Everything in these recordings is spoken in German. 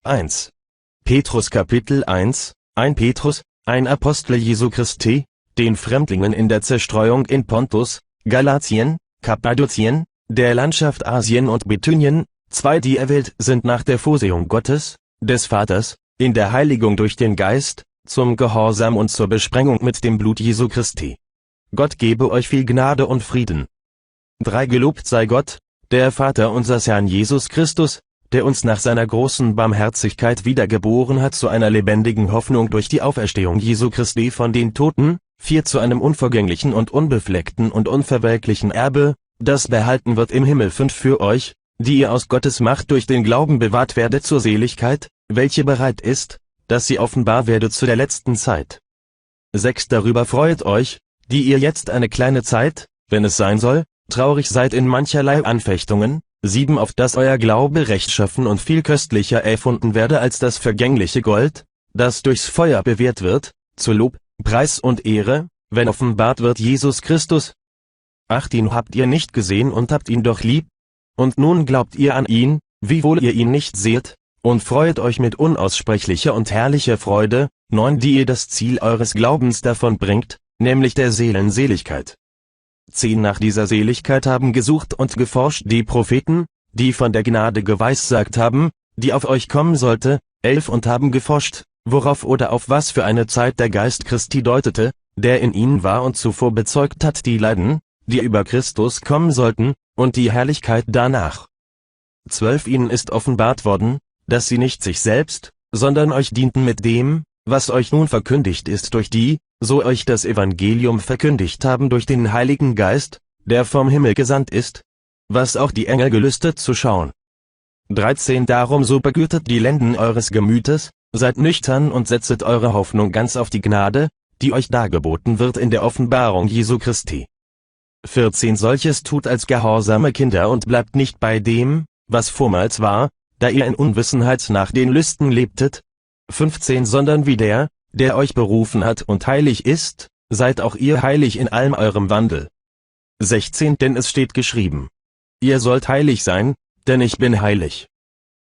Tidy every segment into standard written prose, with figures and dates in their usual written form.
1. Petrus Kapitel 1, ein Petrus, ein Apostel Jesu Christi, den Fremdlingen in der Zerstreuung in Pontus, Galatien, Kappadokien, der Landschaft Asien und Bithynien, die erwählt sind nach der Vorsehung Gottes, des Vaters, in der Heiligung durch den Geist, zum Gehorsam und zur Besprengung mit dem Blut Jesu Christi. Gott gebe euch viel Gnade und Frieden. 3. Gelobt sei Gott, der Vater unseres Herrn Jesus Christus, der uns nach seiner großen Barmherzigkeit wiedergeboren hat zu einer lebendigen Hoffnung durch die Auferstehung Jesu Christi von den Toten, 4. zu einem unvergänglichen und unbefleckten und unverwelklichen Erbe, das behalten wird im Himmel. 5. für euch, die ihr aus Gottes Macht durch den Glauben bewahrt werdet zur Seligkeit, welche bereit ist, dass sie offenbar werde zu der letzten Zeit. 6. Darüber freut euch, die ihr jetzt eine kleine Zeit, wenn es sein soll, traurig seid in mancherlei Anfechtungen. 7. Auf dass euer Glaube rechtschaffen und viel köstlicher erfunden werde als das vergängliche Gold, das durchs Feuer bewährt wird, zu Lob, Preis und Ehre, wenn offenbart wird Jesus Christus. 8. Ihn habt ihr nicht gesehen und habt ihn doch lieb? Und nun glaubt ihr an ihn, wiewohl ihr ihn nicht seht, und freut euch mit unaussprechlicher und herrlicher Freude. 9. Die ihr das Ziel eures Glaubens davon bringt, nämlich der Seelenseligkeit. 10. Nach dieser Seligkeit haben gesucht und geforscht die Propheten, die von der Gnade geweissagt haben, die auf euch kommen sollte. 11. Und haben geforscht, worauf oder auf was für eine Zeit der Geist Christi deutete, der in ihnen war und zuvor bezeugt hat die Leiden, die über Christus kommen sollten, und die Herrlichkeit danach. 12. Ihnen ist offenbart worden, dass sie nicht sich selbst, sondern euch dienten mit dem, was euch nun verkündigt ist durch die, so euch das Evangelium verkündigt haben durch den Heiligen Geist, der vom Himmel gesandt ist, was auch die Engel gelüstet zu schauen. 13. Darum so begürtet die Lenden eures Gemütes, seid nüchtern und setzet eure Hoffnung ganz auf die Gnade, die euch dargeboten wird in der Offenbarung Jesu Christi. 14. Solches tut als gehorsame Kinder und bleibt nicht bei dem, was vormals war, da ihr in Unwissenheit nach den Lüsten lebtet. 15. Sondern wie der euch berufen hat und heilig ist, seid auch ihr heilig in allem eurem Wandel. 16. Denn es steht geschrieben: Ihr sollt heilig sein, denn ich bin heilig.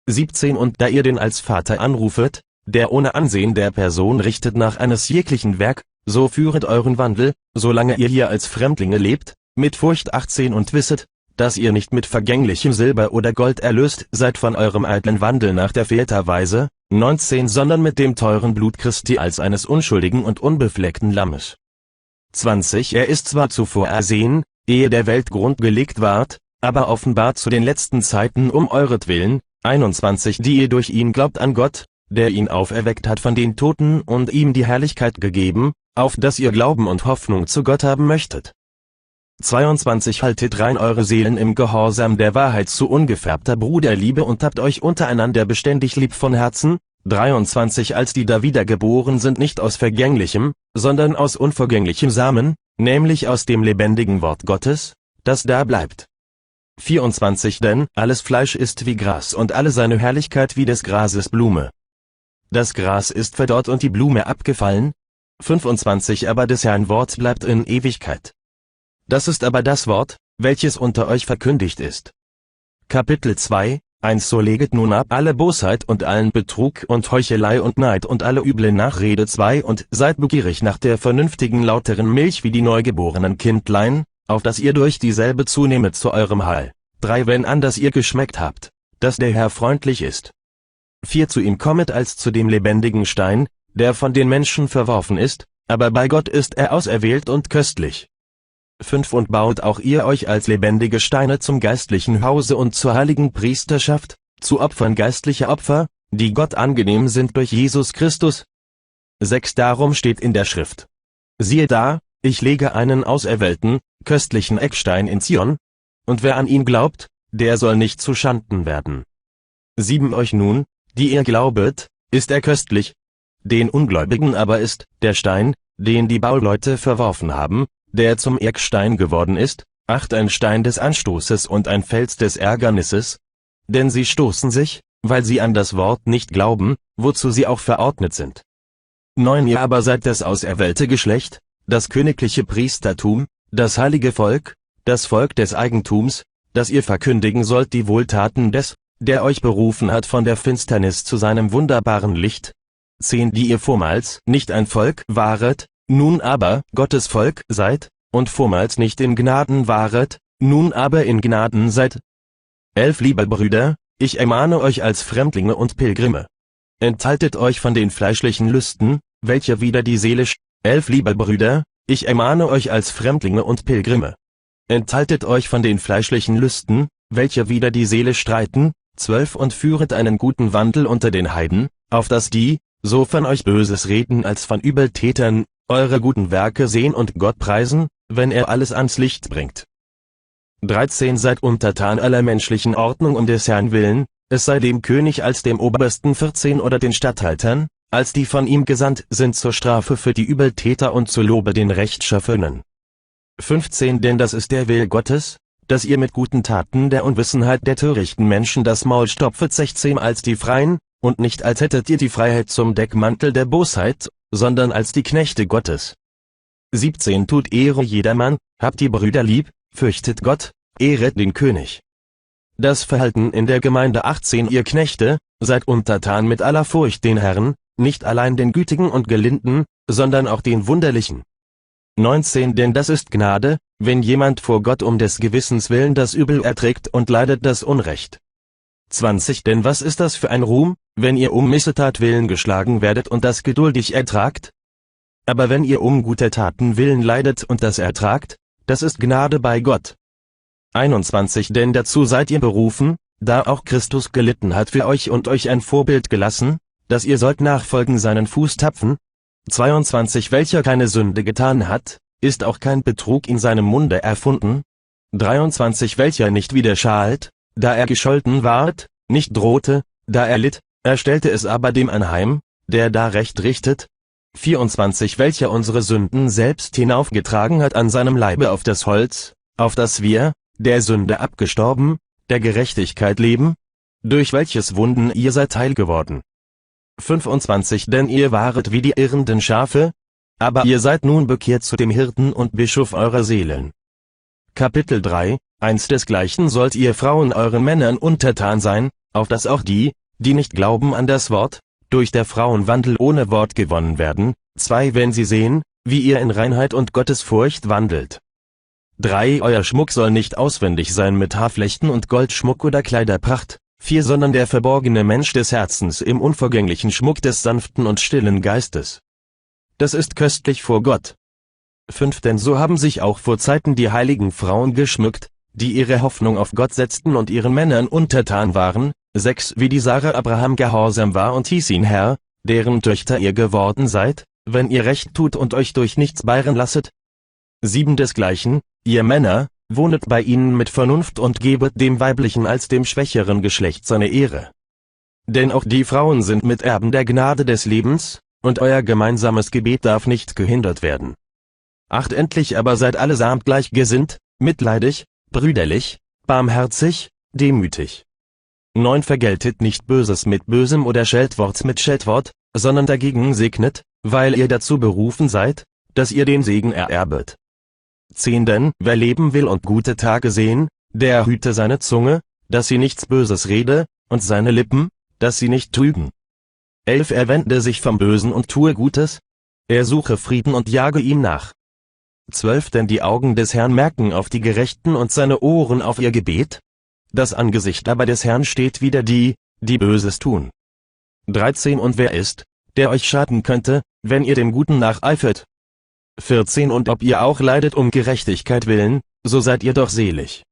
17. Und da ihr den als Vater anrufet, der ohne Ansehen der Person richtet nach eines jeglichen Werk, so führet euren Wandel, solange ihr hier als Fremdlinge lebt, mit Furcht. 18. Und wisset, dass ihr nicht mit vergänglichem Silber oder Gold erlöst seid von eurem eitlen Wandel nach der Väterweise. 19. Sondern mit dem teuren Blut Christi als eines unschuldigen und unbefleckten Lammes. 20. Er ist zwar zuvor ersehen, ehe der Welt Grund gelegt ward, aber offenbart zu den letzten Zeiten um euretwillen. 21. Die ihr durch ihn glaubt an Gott, der ihn auferweckt hat von den Toten und ihm die Herrlichkeit gegeben, auf dass ihr Glauben und Hoffnung zu Gott haben möchtet. 22. Haltet rein eure Seelen im Gehorsam der Wahrheit zu ungefärbter Bruderliebe und habt euch untereinander beständig lieb von Herzen. 23. Als die da wiedergeboren sind nicht aus vergänglichem, sondern aus unvergänglichem Samen, nämlich aus dem lebendigen Wort Gottes, das da bleibt. 24. Denn alles Fleisch ist wie Gras und alle seine Herrlichkeit wie des Grases Blume. Das Gras ist verdorrt und die Blume abgefallen. 25. Aber des Herrn Wort bleibt in Ewigkeit. Das ist aber das Wort, welches unter euch verkündigt ist. Kapitel 2, 1. So leget nun ab alle Bosheit und allen Betrug und Heuchelei und Neid und alle üble Nachrede. 2. Und seid begierig nach der vernünftigen lauteren Milch wie die neugeborenen Kindlein, auf dass ihr durch dieselbe zunehmet zu eurem Heil. 3. Wenn anders ihr geschmeckt habt, dass der Herr freundlich ist. 4. Zu ihm kommet als zu dem lebendigen Stein, der von den Menschen verworfen ist, aber bei Gott ist er auserwählt und köstlich. 5. Und baut auch ihr euch als lebendige Steine zum geistlichen Hause und zur heiligen Priesterschaft, zu Opfern geistlicher Opfer, die Gott angenehm sind durch Jesus Christus. 6. Darum steht in der Schrift: Siehe da, ich lege einen auserwählten, köstlichen Eckstein in Zion, und wer an ihn glaubt, der soll nicht zu Schanden werden. 7. Euch nun, die ihr glaubet, ist er köstlich. Den Ungläubigen aber ist der Stein, den die Bauleute verworfen haben, der zum Eckstein geworden ist. 8. Ein Stein des Anstoßes und ein Fels des Ärgernisses. Denn sie stoßen sich, weil sie an das Wort nicht glauben, wozu sie auch verordnet sind. 9. Ihr aber seid das auserwählte Geschlecht, das königliche Priestertum, das heilige Volk, das Volk des Eigentums, dass ihr verkündigen sollt die Wohltaten des, der euch berufen hat von der Finsternis zu seinem wunderbaren Licht. 10 Die ihr vormals nicht ein Volk waret, nun aber Gottes Volk seid, und vormals nicht in Gnaden waret, nun aber in Gnaden seid. 11 Liebe Brüder, ich ermahne euch als Fremdlinge und Pilgrime. Enthaltet euch von den fleischlichen Lüsten, welche wider die Seele 11 Liebe Brüder, ich ermahne euch als Fremdlinge und Pilgrime. Enthaltet euch von den fleischlichen Lüsten, welche wider die Seele streiten. 12 Und führet einen guten Wandel unter den Heiden, auf dass die, so von euch Böses reden als von Übeltätern, eure guten Werke sehen und Gott preisen, wenn er alles ans Licht bringt. 13 Seid untertan aller menschlichen Ordnung um des Herrn willen, es sei dem König als dem Obersten. 14 Oder den Statthaltern, als die von ihm gesandt sind zur Strafe für die Übeltäter und zu Lobe den Rechtschaffenen. 15 Denn das ist der Will Gottes, dass ihr mit guten Taten der Unwissenheit der törichten Menschen das Maul stopfet. 16 Als die Freien, und nicht als hättet ihr die Freiheit zum Deckmantel der Bosheit, sondern als die Knechte Gottes. 17 Tut Ehre jedermann, habt die Brüder lieb, fürchtet Gott, ehret den König. Das Verhalten in der Gemeinde. 18 Ihr Knechte, seid untertan mit aller Furcht den Herrn, nicht allein den Gütigen und Gelinden, sondern auch den Wunderlichen. 19 Denn das ist Gnade, wenn jemand vor Gott um des Gewissens willen das Übel erträgt und leidet das Unrecht. 20 Denn was ist das für ein Ruhm, wenn ihr um Missetat willen geschlagen werdet und das geduldig ertragt? Aber wenn ihr um gute Taten willen leidet und das ertragt, das ist Gnade bei Gott. 21 Denn dazu seid ihr berufen, da auch Christus gelitten hat für euch und euch ein Vorbild gelassen, dass ihr sollt nachfolgen seinen Fußtapfen. 22 Welcher keine Sünde getan hat, ist auch kein Betrug in seinem Munde erfunden. 23 Welcher nicht widerschalt, da er gescholten ward, nicht drohte, da er litt, er stellte es aber dem anheim, der da Recht richtet. 24 Welcher unsere Sünden selbst hinaufgetragen hat an seinem Leibe auf das Holz, auf das wir, der Sünde abgestorben, der Gerechtigkeit leben, durch welches Wunden ihr seid heil geworden. 25 Denn ihr waret wie die irrenden Schafe, aber ihr seid nun bekehrt zu dem Hirten und Bischof eurer Seelen. Kapitel 3 1 Desgleichen sollt ihr Frauen euren Männern untertan sein, auf dass auch die, die nicht glauben an das Wort, durch der Frauenwandel ohne Wort gewonnen werden. 2 Wenn sie sehen, wie ihr in Reinheit und Gottesfurcht wandelt. 3 Euer Schmuck soll nicht auswendig sein mit Haarflechten und Goldschmuck oder Kleiderpracht. 4 Sondern der verborgene Mensch des Herzens im unvergänglichen Schmuck des sanften und stillen Geistes. Das ist köstlich vor Gott. 5 Denn so haben sich auch vor Zeiten die heiligen Frauen geschmückt, die ihre Hoffnung auf Gott setzten und ihren Männern untertan waren. 6 Wie die Sarah Abraham gehorsam war und hieß ihn Herr, deren Töchter ihr geworden seid, wenn ihr Recht tut und euch durch nichts beirren lasset. 7 Desgleichen, ihr Männer, wohnet bei ihnen mit Vernunft und gebet dem weiblichen als dem schwächeren Geschlecht seine Ehre. Denn auch die Frauen sind Miterben der Gnade des Lebens, und euer gemeinsames Gebet darf nicht gehindert werden. 8 Endlich aber seid allesamt gleichgesinnt, mitleidig, brüderlich, barmherzig, demütig. 9 Vergeltet nicht Böses mit Bösem oder Scheltwort mit Scheltwort, sondern dagegen segnet, weil ihr dazu berufen seid, dass ihr den Segen ererbet. 10 Denn wer leben will und gute Tage sehen, der hüte seine Zunge, dass sie nichts Böses rede, und seine Lippen, dass sie nicht trügen. 11 Er wende sich vom Bösen und tue Gutes, er suche Frieden und jage ihm nach. 12 Denn die Augen des Herrn merken auf die Gerechten und seine Ohren auf ihr Gebet. Das Angesicht aber des Herrn steht wider die, die Böses tun. 13 Und wer ist, der euch schaden könnte, wenn ihr dem Guten nacheifert? 14 Und ob ihr auch leidet um Gerechtigkeit willen, so seid ihr doch selig.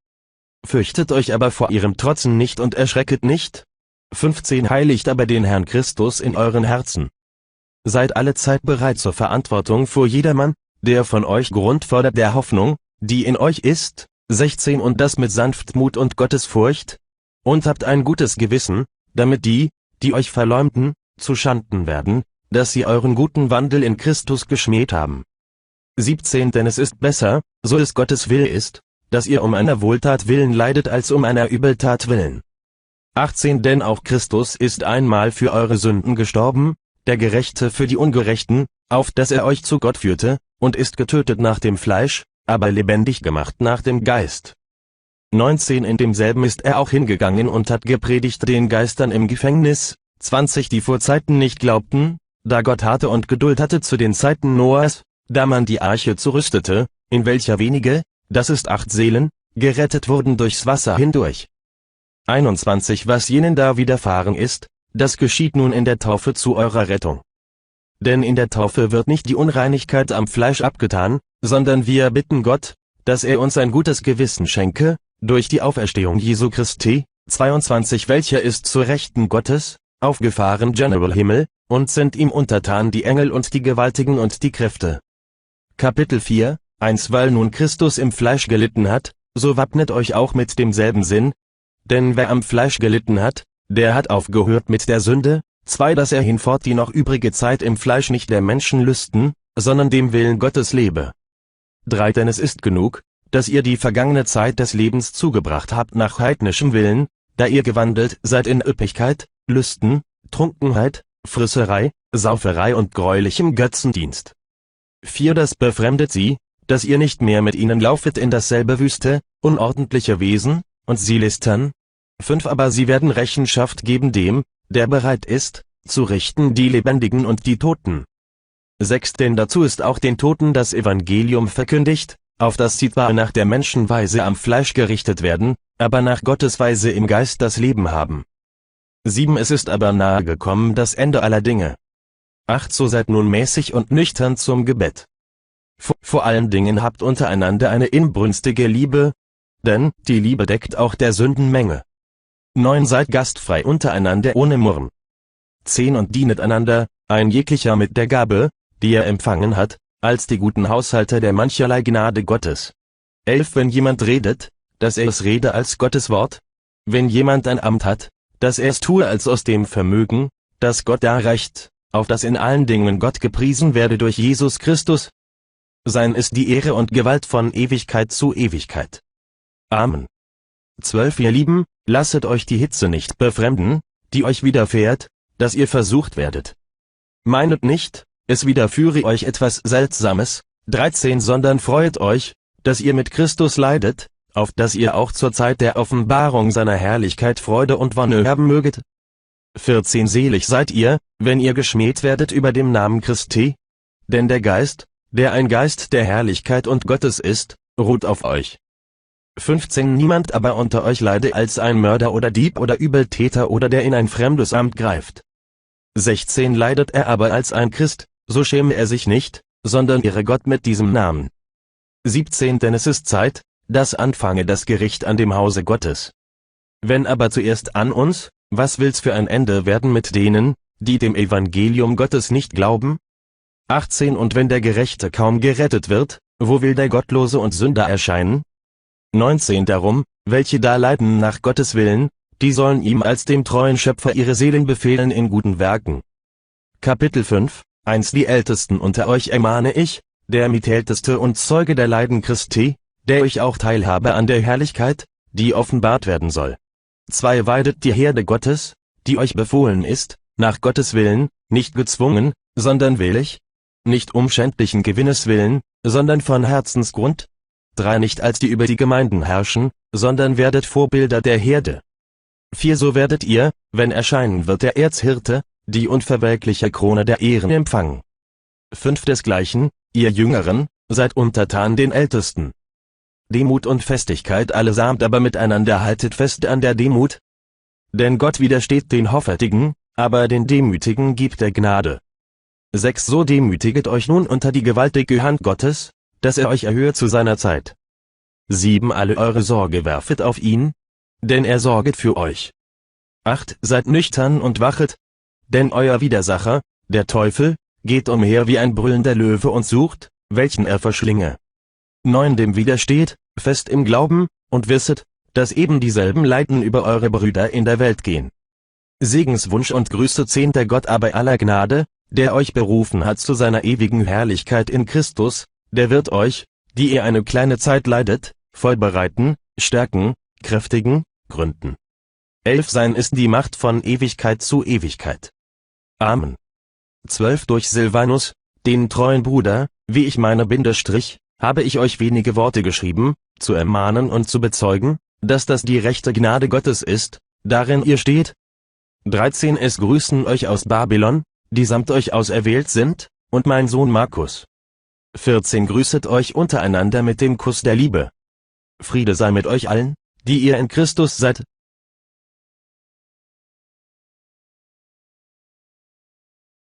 Fürchtet euch aber vor ihrem Trotzen nicht und erschrecket nicht. 15 Heiligt aber den Herrn Christus in euren Herzen. Seid allezeit bereit zur Verantwortung vor jedermann, der von euch Grund fordert der Hoffnung, die in euch ist. 16 Und das mit Sanftmut und Gottesfurcht. Und habt ein gutes Gewissen, damit die, die euch verleumden, zu Schanden werden, dass sie euren guten Wandel in Christus geschmäht haben. 17 Denn es ist besser, so es Gottes Wille ist, dass ihr um einer Wohltat willen leidet als um einer Übeltat willen. 18 Denn auch Christus ist einmal für eure Sünden gestorben, der Gerechte für die Ungerechten, auf dass er euch zu Gott führte, und ist getötet nach dem Fleisch, aber lebendig gemacht nach dem Geist. 19 In demselben ist er auch hingegangen und hat gepredigt den Geistern im Gefängnis, 20 die vor Zeiten nicht glaubten, da Gott Harte und Geduld hatte zu den Zeiten Noahs, da man die Arche zurüstete, in welcher wenige, das ist 8 Seelen, gerettet wurden durchs Wasser hindurch. 21 Was jenen da widerfahren ist, das geschieht nun in der Taufe zu eurer Rettung. Denn in der Taufe wird nicht die Unreinigkeit am Fleisch abgetan, sondern wir bitten Gott, dass er uns ein gutes Gewissen schenke, durch die Auferstehung Jesu Christi, 22 Welcher ist zur Rechten Gottes, aufgefahren General Himmel, und sind ihm untertan die Engel und die Gewaltigen und die Kräfte. Kapitel 4, 1 Weil nun Christus im Fleisch gelitten hat, so wappnet euch auch mit demselben Sinn, denn wer am Fleisch gelitten hat, der hat aufgehört mit der Sünde, 2 Dass er hinfort die noch übrige Zeit im Fleisch nicht der Menschen lüsten, sondern dem Willen Gottes lebe. 3 Denn es ist genug, dass ihr die vergangene Zeit des Lebens zugebracht habt nach heidnischem Willen, da ihr gewandelt seid in Üppigkeit, Lüsten, Trunkenheit, Frisserei, Sauferei und greulichem Götzendienst. 4 Das befremdet sie, dass ihr nicht mehr mit ihnen laufet in dasselbe wüste, unordentliche Wesen, und sie listern. 5 Aber sie werden Rechenschaft geben dem, der bereit ist, zu richten die Lebendigen und die Toten. 6 Denn dazu ist auch den Toten das Evangelium verkündigt, auf das sie zwar nach der Menschenweise am Fleisch gerichtet werden, aber nach Gottes Weise im Geist das Leben haben. 7 Es ist aber nahe gekommen das Ende aller Dinge. 8 So seid nun mäßig und nüchtern zum Gebet. Vor allen Dingen habt untereinander eine inbrünstige Liebe, denn die Liebe deckt auch der Sünden Menge. 9 Seid gastfrei untereinander ohne Murren. 10 Und dienet einander, ein jeglicher mit der Gabe, die er empfangen hat, als die guten Haushalter der mancherlei Gnade Gottes. 11 Wenn jemand redet, dass er es rede als Gottes Wort. Wenn jemand ein Amt hat, dass er es tue als aus dem Vermögen, das Gott darreicht, auf das in allen Dingen Gott gepriesen werde durch Jesus Christus. Sein ist die Ehre und Gewalt von Ewigkeit zu Ewigkeit. Amen. 12 Ihr Lieben, lasset euch die Hitze nicht befremden, die euch widerfährt, dass ihr versucht werdet. Meinet nicht, es widerführe euch etwas Seltsames. 13 Sondern freuet euch, dass ihr mit Christus leidet, auf dass ihr auch zur Zeit der Offenbarung seiner Herrlichkeit Freude und Wonne haben möget. 14 Selig seid ihr, wenn ihr geschmäht werdet über dem Namen Christi, denn der Geist, der ein Geist der Herrlichkeit und Gottes ist, ruht auf euch. 15 Niemand aber unter euch leide als ein Mörder oder Dieb oder Übeltäter oder der in ein fremdes Amt greift. 16 Leidet er aber als ein Christ, so schäme er sich nicht, sondern ehre Gott mit diesem Namen. 17 Denn es ist Zeit, dass anfange das Gericht an dem Hause Gottes. Wenn aber zuerst an uns, was will's für ein Ende werden mit denen, die dem Evangelium Gottes nicht glauben? 18 Und wenn der Gerechte kaum gerettet wird, wo will der Gottlose und Sünder erscheinen? 19 Darum, welche da leiden nach Gottes Willen, die sollen ihm als dem treuen Schöpfer ihre Seelen befehlen in guten Werken. Kapitel 5, 1 Die Ältesten unter euch ermahne ich, der Mitälteste und Zeuge der Leiden Christi, der euch auch teilhabe an der Herrlichkeit, die offenbart werden soll. 2 Weidet die Herde Gottes, die euch befohlen ist, nach Gottes Willen, nicht gezwungen, sondern willig, nicht um schändlichen Gewinnes willen, sondern von Herzensgrund. 3 Nicht als die über die Gemeinden herrschen, sondern werdet Vorbilder der Herde. 4 So werdet ihr, wenn erscheinen wird der Erzhirte, die unverwelkliche Krone der Ehren empfangen. 5 Desgleichen, ihr Jüngeren, seid untertan den Ältesten. Demut und Festigkeit allesamt aber miteinander haltet fest an der Demut. Denn Gott widersteht den Hoffärtigen, aber den Demütigen gibt er Gnade. 6 So demütiget euch nun unter die gewaltige Hand Gottes, dass er euch erhöhe zu seiner Zeit. 7 Alle eure Sorge werfet auf ihn, denn er sorget für euch. 8 Seid nüchtern und wachet, denn euer Widersacher, der Teufel, geht umher wie ein brüllender Löwe und sucht, welchen er verschlinge. 9 Dem widersteht, fest im Glauben, und wisset, dass eben dieselben Leiden über eure Brüder in der Welt gehen. Segenswunsch und Grüße 10 Der Gott aber aller Gnade, der euch berufen hat zu seiner ewigen Herrlichkeit in Christus, der wird euch, die ihr eine kleine Zeit leidet, vollbereiten, stärken, kräftigen, gründen. 11 Sein ist die Macht von Ewigkeit zu Ewigkeit. Amen. 12 Durch Silvanus, den treuen Bruder, wie ich meine habe ich euch wenige Worte geschrieben, zu ermahnen und zu bezeugen, dass das die rechte Gnade Gottes ist, darin ihr steht. 13 Es grüßen euch aus Babylon, die samt euch auserwählt sind, und mein Sohn Markus. 14 Grüßet euch untereinander mit dem Kuss der Liebe. Friede sei mit euch allen, die ihr in Christus seid,